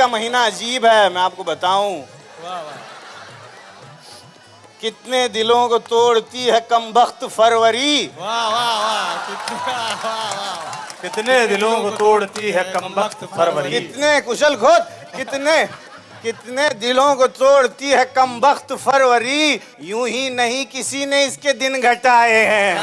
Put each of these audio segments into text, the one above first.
का महीना अजीब है, मैं आपको बताऊं। वाह वाह, कितने दिलों को तोड़ती है कमबख्त फरवरी। वाह वाह वाह, वाह वाह, कितने दिलों को तोड़ती है कमबख्त फरवरी। कितने कुशल खोद, कितने कितने दिलों को तोड़ती है कमबख्त फरवरी। यूं ही नहीं किसी ने इसके दिन घटाए हैं।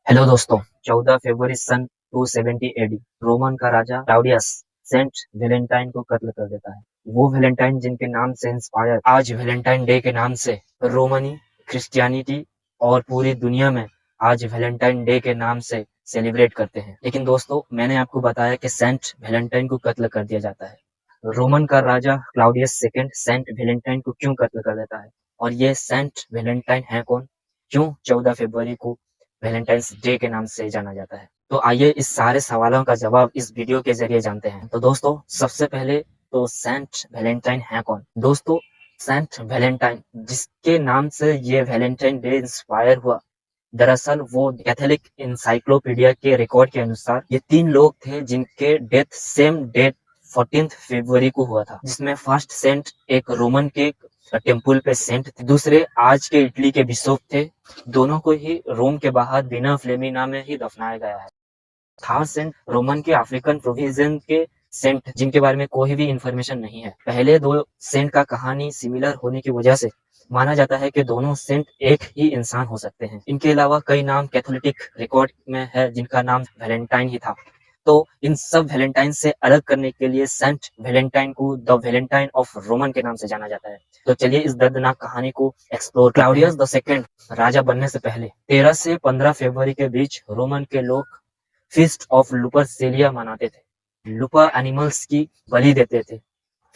हेलो दोस्तों, 14 फरवरी सन 270 एडी रोमन का राजा क्लाउडियस सेंट वेलेंटाइन को कत्ल कर देता है। वो वेलेंटाइन जिनके नाम से इंस्पायर आज वेलेंटाइन डे के नाम से रोमनी क्रिश्चियनिटी और पूरी दुनिया में आज वेलेंटाइन डे के नाम से सेलिब्रेट करते हैं। लेकिन दोस्तों, मैंने आपको बताया कि सेंट वेलेंटाइन को कत्ल कर दिया जाता है। रोमन का राजा क्लाउडियस सेकंड सेंट वेलेंटाइन को क्यों कत्ल कर देता है, और ये सेंट वेलेंटाइन है कौन, क्यों 14 फरवरी को वैलेंटाइंस डे के नाम से जाना जाता है। तो आइए इस सारे सवालों का जवाब इस वीडियो के जरिए जानते हैं। तो दोस्तों, सबसे पहले तो सेंट वेलेंटाइन है कौन। दोस्तों, सेंट वेलेंटाइन जिसके नाम से ये वैलेंटाइन डे इंस्पायर हुआ, दरअसल वो कैथोलिक इंसाइक्लोपीडिया के रिकॉर्ड के अनुसार ये 3 लोग थे जिनके डेथ सेम डेट 14 फरवरी को हुआ था, जिसमें फर्स्ट सेंट एक रोमन के टेम्पल पे सेंट थे, दूसरे आज के इटली के बिशप थे। दोनों को ही रोम के बाहर बिना फ्लेमिना में ही दफनाया गया है। थर्ड सेंट रोमन के अफ्रीकन प्रोविजन के सेंट, जिनके बारे में कोई भी इंफॉर्मेशन नहीं है। पहले 2 सेंट का कहानी सिमिलर होने की वजह से माना जाता है कि दोनों सेंट एक ही इंसान हो सकते हैं। इनके अलावा कई नाम कैथोलिक रिकॉर्ड में है जिनका नाम वैलेंटाइन ही था। तो इन सब वैलेंटाइन से अलग करने के लिए सेंट वैलेंटाइन को द वैलेंटाइन ऑफ रोमन के नाम से जाना जाता है। तो चलिए इस दर्दनाक कहानी को एक्सप्लोर। क्लाउडियस द सेकंड राजा बनने से पहले 13 से 15 फरवरी के बीच रोमन के लोग फीस्ट ऑफ लुपरसेलिया मनाते थे। लुपर एनिमल्स की बलि देते थे,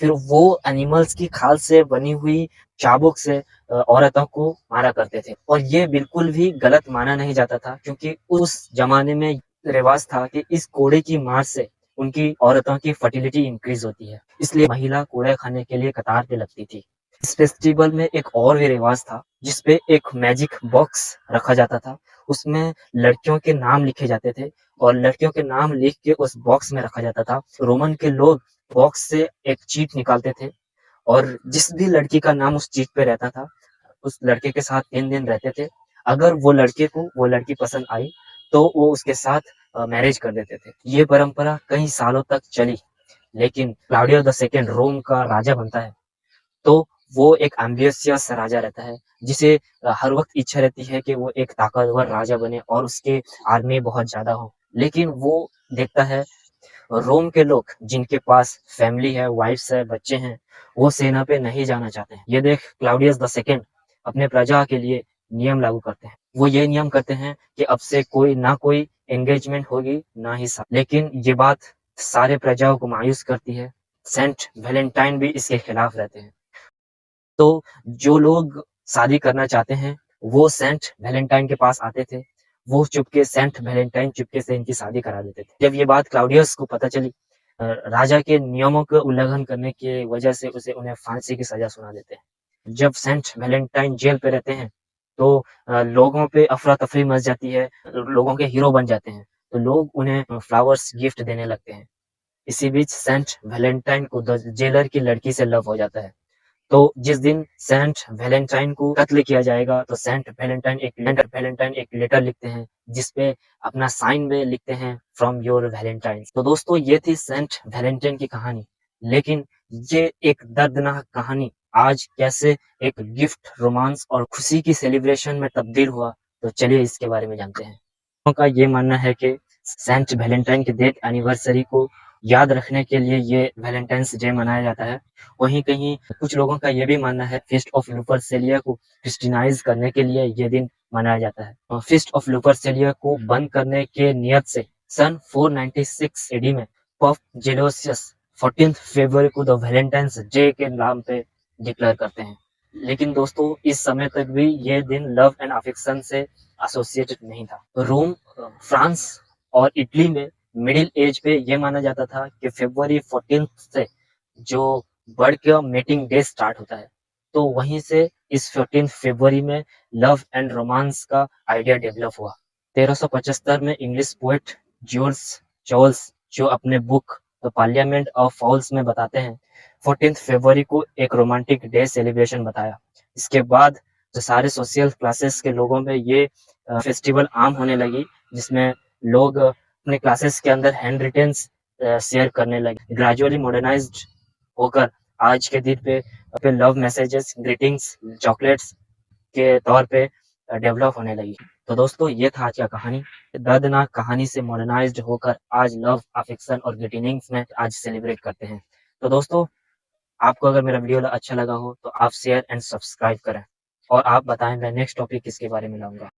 फिर वो एनिमल्स की खाल से बनी हुई चाबुक से औरतों को मारा करते थे। और ये बिल्कुल भी गलत माना नहीं जाता था, क्योंकि उस जमाने में रिवाज था कि इस कोड़े की मार से उनकी औरतों की फर्टिलिटी इंक्रीज होती है, इसलिए महिला कोड़े खाने के लिए कतार पे लगती थी। इस फेस्टिवल में एक और भी रिवाज था जिसपे एक मैजिक बॉक्स रखा जाता था, उसमें लड़कियों के नाम लिखे जाते थे और लड़कियों के नाम लिख के उस बॉक्स में रखा जाता था। रोमन के लोग बॉक्स से एक चीट निकालते थे और जिस भी लड़की का नाम उस चीट पे रहता था उस लड़के के साथ 3 दिन रहते थे। अगर वो लड़के को वो लड़की पसंद आई तो वो उसके साथ मैरिज कर देते थे। ये परंपरा कई सालों तक चली, लेकिन क्लाउडियस द सेकंड रोम का राजा बनता है तो वो एक एम्बिशियस राजा रहता है, जिसे हर वक्त इच्छा रहती है कि वो एक ताकतवर राजा बने और उसके आर्मी बहुत ज्यादा हो। लेकिन वो देखता है रोम के लोग जिनके पास फैमिली है, वाइफ्स है, बच्चे हैं, वो सेना पे नहीं जाना चाहते हैं। ये देख क्लाउडियस द सेकंड अपने प्रजा के लिए नियम लागू करते हैं। वो ये नियम करते हैं कि अब से कोई एंगेजमेंट होगी ना ही साथ। लेकिन ये बात सारे प्रजाओं को मायूस करती है। सेंट वेलेंटाइन भी इसके खिलाफ रहते हैं। तो जो लोग शादी करना चाहते हैं वो सेंट वेलेंटाइन के पास आते थे। वो सेंट वेलेंटाइन चुपके से इनकी शादी करा देते थे। जब ये बात क्लाउडियस को पता चली, राजा के नियमों का उल्लंघन करने की वजह से उन्हें फांसी की सजा सुना देते हैं। जब सेंट वेलेंटाइन जेल पे रहते हैं तो लोगों पे अफरा तफरी मच जाती है, लोगों के हीरो बन जाते हैं, तो लोग उन्हें फ्लावर्स गिफ्ट देने लगते हैं। इसी बीच सेंट वेलेंटाइन को जेलर की लड़की से लव हो जाता है। तो जिस दिन सेंट वेलेंटाइन को कत्ल किया जाएगा तो सेंट वेलेंटाइन एक लेटर लिखते हैं जिसपे अपना साइन में लिखते हैं फ्रॉम योर वेलेंटाइन। तो दोस्तों, ये थी सेंट वेलेंटाइन की कहानी। लेकिन ये एक दर्दनाक कहानी आज कैसे एक गिफ्ट, रोमांस और खुशी की सेलिब्रेशन में तब्दील हुआ, तो चलिए इसके बारे में जानते हैं। उनका ये मानना है कि सेंट वेलेंटाइन के डेथ एनिवर्सरी को याद रखने के लिए ये वैलेंटाइंस डे मनाया जाता है। वहीं कहीं कुछ लोगों का ये भी मानना है फीस्ट ऑफ लुपरसेलिया को क्रिस्टियनाइज करने के लिए ये दिन मनाया जाता है। फीस्ट ऑफ लुपरसेलिया को बंद करने के नियत से सन 496 एडी में पोप जेलोसियस 14 फरवरी को द वैलेंटाइंस डे के नाम पे डिक्लेयर करते हैं। लेकिन दोस्तों, इस समय तक भी ये दिन लव एंड अफेक्शन से एसोसिएटेड नहीं था। रोम, फ्रांस और इटली में मिडिल एज पे ये माना जाता था कि फरवरी 14 से जो बर्ड का मेटिंग डे स्टार्ट होता है, तो वहीं से इस 14 फरवरी में लव एंड रोमांस का आइडिया डेवलप हुआ। 1375 में इंग्लिश पोएट जॉर्ज चार्ल्स जो अपने बुक तो पार्लियामेंट ऑफ फॉल्स में बताते हैं 14 फरवरी को एक रोमांटिक डे सेलिब्रेशन बताया। इसके बाद जो सारे सोशल क्लासेस के लोगों में ये फेस्टिवल आम होने लगी, जिसमें लोग अपने क्लासेस के अंदर हैंड रिटन शेयर करने लगे। ग्रेजुअली मॉडर्नाइज्ड होकर आज के दिन पे लव मैसेजेस, ग्रीटिंग्स, चॉकलेट्स के तौर पे डेवलप होने लगी। तो दोस्तों ये था आज का कहानी। दर्दनाक कहानी से मॉडर्नाइज्ड होकर आज लव, अफेक्शन और ग्रीटिंग्स में आज सेलिब्रेट करते हैं। तो दोस्तों आपको अगर मेरा वीडियो अच्छा लगा हो तो आप शेयर एंड सब्सक्राइब करें और आप बताएं मैं नेक्स्ट टॉपिक किसके बारे में लाऊंगा।